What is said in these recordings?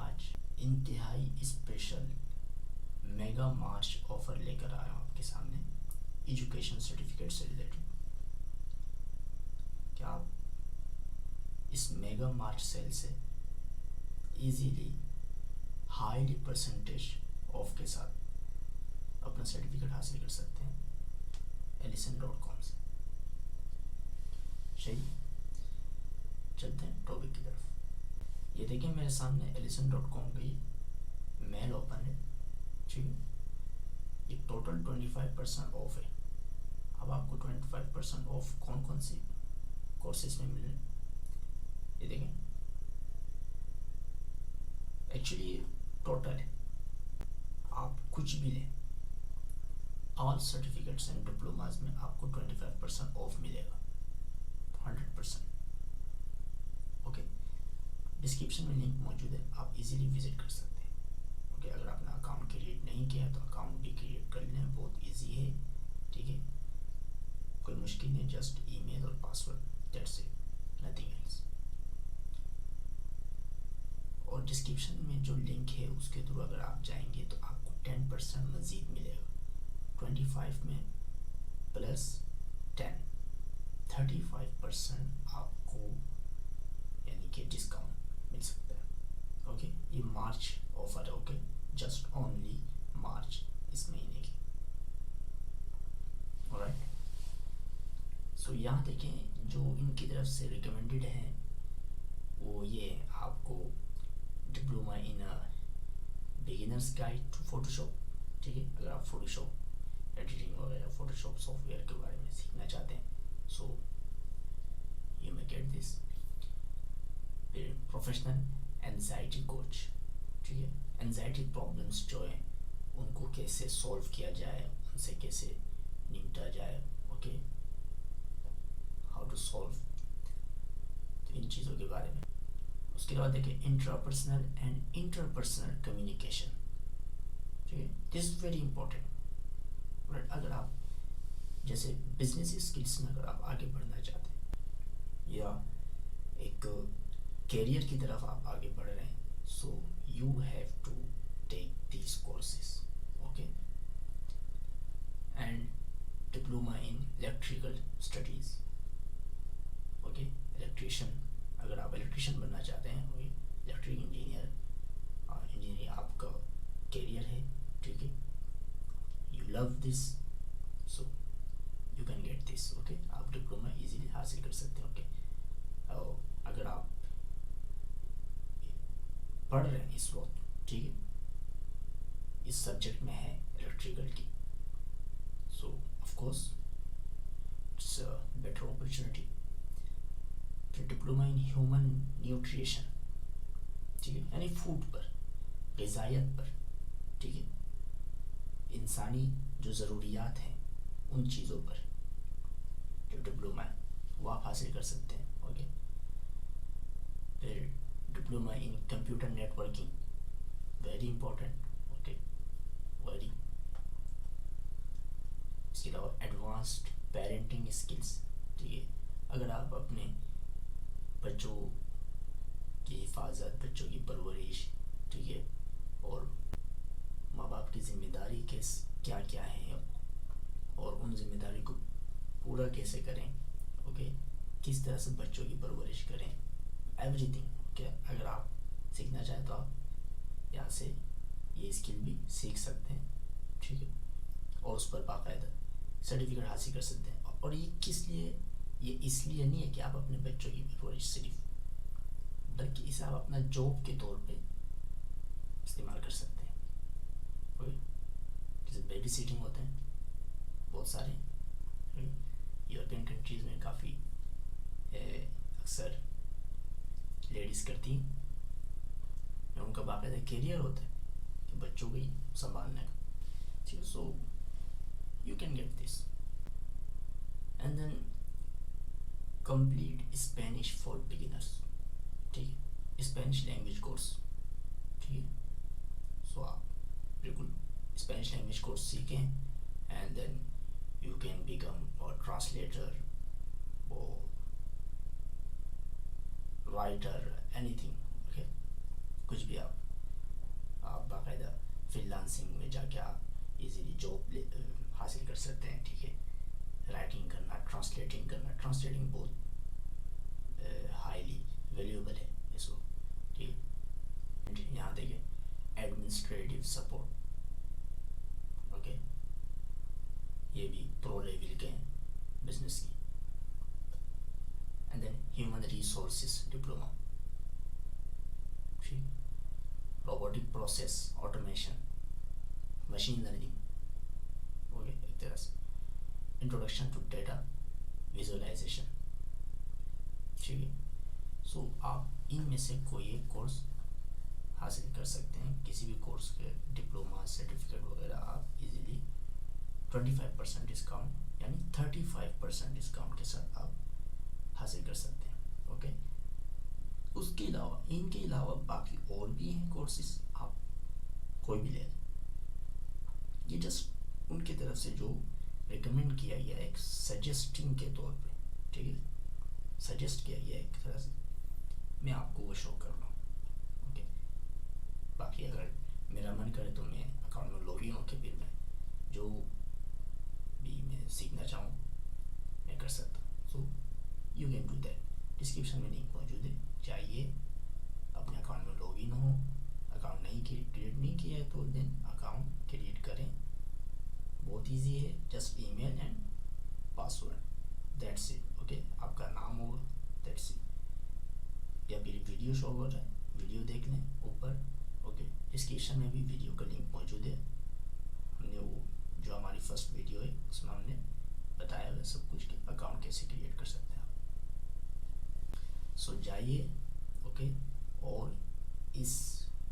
आज इंतहाई special mega मार्च offer लेकर आया हूँ आपके सामने एजुकेशन सर्टिफिकेट से रिलेटेड। क्या आप इस मेगा मार्च सेल से इजीली हाईली परसेंटेज ऑफ के साथ अपना सर्टिफिकेट हासिल कर सकते हैं ellison.com से। सही, चलते हैं टॉपिक की तरफ। ये देखिए मेरे सामने ellison.com का ये मेल ओपन है, ठीक है। ये टोटल 25% ऑफ है। अब आपको 25% ऑफ कौन कौन सी कोर्सेज में मिल रहे हैं ये देखें। एक्चुअली टोटल है, आप कुछ भी लें, ऑल सर्टिफिकेट्स एंड डिप्लोमाज में आपको 25% ऑफ मिलेगा, 100%। ओके, डिस्क्रिप्शन में लिंक मौजूद है, आप इजीली विजिट कर सकते हैं। ओके, अगर आपने अकाउंट क्रिएट नहीं किया है तो अकाउंट भी क्रिएट कर लें, बहुत इजी है, ठीक है। कोई मुश्किल नहीं, जस्ट ईमेल और password, that's it, nothing else. और डिस्क्रिप्शन में जो लिंक है उसके थ्रू अगर आप जाएंगे तो आपको 10% मज़ीद मिलेगा। 25 में प्लस 10, 35% आपको यानी कि डिस्काउंट मिल सकता है। ओके, ये मार्च ऑफर है। ओके, जस्ट ओनली मार्च, इस महीने की। ऑलराइट, सो यहाँ देखें जो इनकी तरफ से रिकमेंडेड है वो ये आपको diploma in beginners guide to Photoshop, ठीक है। अगर आप फोटोशॉप एडिटिंग वगैरह फोटोशॉप सॉफ्टवेयर के बारे में सीखना चाहते हैं so you may get this. फिर प्रोफेशनल एंजाइटी कोच, ठीक है। एंजाइटी प्रॉब्लम्स जो है उनको कैसे सॉल्व किया जाए, उनसे कैसे निपटा जाए, ओके, हाउ टू सॉल्व, तो इन चीज़ों के बारे में। उसके बाद देखिए इंट्रापर्सनल एंड इंटरपर्सनल कम्युनिकेशन, ठीक है। This is very important. But अगर आप जैसे बिजनेस स्किल्स में अगर आप आगे बढ़ना चाहते हैं या एक कैरियर की तरफ आप आगे बढ़ रहे हैं so you have to take these courses, okay. And diploma in electrical studies, okay. Electrician, अगर आप इलेक्ट्रिशियन बनना चाहते हैं, ओके, इलेक्ट्रिक इंजीनियर, इंजीनियरिंग आपका कैरियर है, ठीक है। You love this so you can get this, okay. आप डिप्लोमा इजीली हासिल कर सकते हैं, ओके। और अगर आप पढ़ रहे हैं इस वक्त, ठीक है, इस सब्जेक्ट में है इलेक्ट्रिकल की, सो of course it's a better opportunity. फिर डिप्लोमा इन ह्यूमन न्यूट्रिशन, ठीक है, यानी फूड पर, ग़िज़ायत पर, ठीक है, इंसानी जो ज़रूरियात हैं उन चीज़ों पर जो डिप्लोमा है वो आप हासिल कर सकते हैं, ओके। फिर diploma in computer networking, very important, okay, very. इसके अलावा एडवांस्ड पेरेंटिंग स्किल्स, ठीक है। अगर आप अपने बच्चों की हिफाजत, बच्चों की परवरिश, ठीक है, और माँ बाप की जिम्मेदारी क्या क्या है और उन जिम्मेदारी को पूरा कैसे करें, ओके, किस तरह से बच्चों की परवरिश करें, एवरीथिंग, ओके। अगर आप सीखना चाहें तो आप यहाँ से ये स्किल भी सीख सकते हैं, ठीक है, और उस पर बाकायदा सर्टिफिकेट हासिल कर सकते हैं। और ये किस लिए, ये इसलिए नहीं है कि आप अपने बच्चों की परवरिश सिर्फ, बल्कि इसे आप अपना जॉब के तौर पे इस्तेमाल कर सकते हैं, ओके। जैसे बेबी सीटिंग होते हैं बहुत सारे यूरोपियन कंट्रीज़ में, काफ़ी अक्सर लेडीज़ करती हैं, उनका बाकायदा कैरियर होता है कि बच्चों को ही संभालने का, ठीक है। So you can get this and then complete Spanish for beginners, ठीक है, स्पेनिश लैंग्वेज कोर्स, ठीक है। सो आप बिल्कुल स्पेनिश लैंग्वेज कोर्स सीखें and then you can become a translator और राइटर, एनीथिंग, ओके, कुछ भी आप बाकायदा फ्रीलांसिंग में जाके आप इजीली जॉब हासिल कर सकते हैं, ठीक है। राइटिंग करना, ट्रांसलेटिंग बहुत हाईली वैल्यूएबल है इस वक्त, ठीक है। यहाँ देखिए एडमिनिस्ट्रेटिव सपोर्ट, ओके, ये भी प्रो लेवल के हैं बिजनेस की। And then human resources diploma, ठीक, robotic process automation, machine learning, okay, एक तरह से इंट्रोडक्शन टू डेटा विजुअलाइजेशन, ठीक है। सो आप इनमें से कोई एक कोर्स हासिल कर सकते हैं, किसी भी कोर्स के डिप्लोमा सर्टिफिकेट वगैरह आप इजीली 25% डिस्काउंट यानी 35% डिस्काउंट के साथ आप हासिल कर सकते हैं, ओके। उसके अलावा इनके अलावा बाकी और भी हैं कोर्सेज, आप कोई भी ले लें। ये जस्ट उनकी तरफ से जो रिकमेंड किया गया है एक सजेस्टिंग के तौर पे, ठीक है, सजेस्ट किया गया है एक तरह से, मैं आपको वो शो कर रहा हूँ, ओके। बाकी अगर मेरा मन करे तो मैं अकाउंट में लॉग इन होकर फिर मैं जो भी मैं सीखना चाहूँ मैं कर सकता हूँ। सो you can do that, description में लिंक मौजूद है, चाहिए अपने अकाउंट में लॉग इन हो। अकाउंट नहीं क्रिएट नहीं किया है तो देन अकाउंट क्रिएट करें, बहुत इजी है, just email and password, that's it, okay. आपका नाम होगा, दैट्स इट। या फिर वीडियो शो हो रहा है, वीडियो देख लें ऊपर, ओके। डिस्क्रिप्शन में भी वीडियो का लिंक मौजूद है, हमने वो जो हमारी फर्स्ट वीडियो है उसमें हमने बताया हुआ सब कुछ कि अकाउंट कैसे क्रिएट कर सकते हैं आप। सो जाइए, ओके, और इस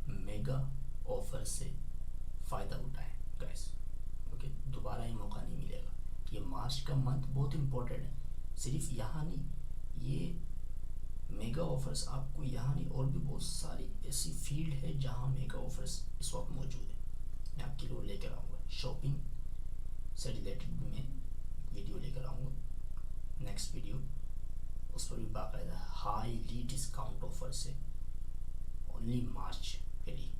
मेगा ऑफर से फ़ायदा उठाएं गाइस, ओके। दोबारा ये मौका नहीं मिलेगा। ये मार्च का मंथ बहुत इम्पोर्टेंट है, सिर्फ यहाँ नहीं, ये मेगा ऑफर्स आपको यहाँ नहीं और भी बहुत सारी ऐसी फील्ड है जहाँ मेगा ऑफर्स इस वक्त मौजूद है। मैं आपके लिए लेकर आऊँगा, शॉपिंग से रिलेटेड भी मैं वीडियो लेकर आऊँगा नेक्स्ट वीडियो, उस पर भी बाकायदा हाईली डिस्काउंट ऑफर से ओनली मार्च के लिए,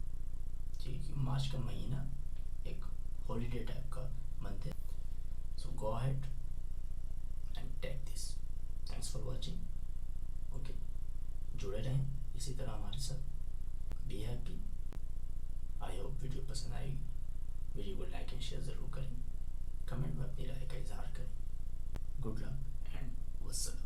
ठीक है। मार्च का महीना एक हॉलीडे टाइप का मंथ है, so go ahead and take this. Thanks for watching, okay. जुड़े रहें इसी तरह हमारे साथ, be happy. I hope video पसंद आएगी, वीडियो को लाइक एंड शेयर ज़रूर करें, कमेंट में अपनी राय का इजहार करें। Good luck and वस्सलाम।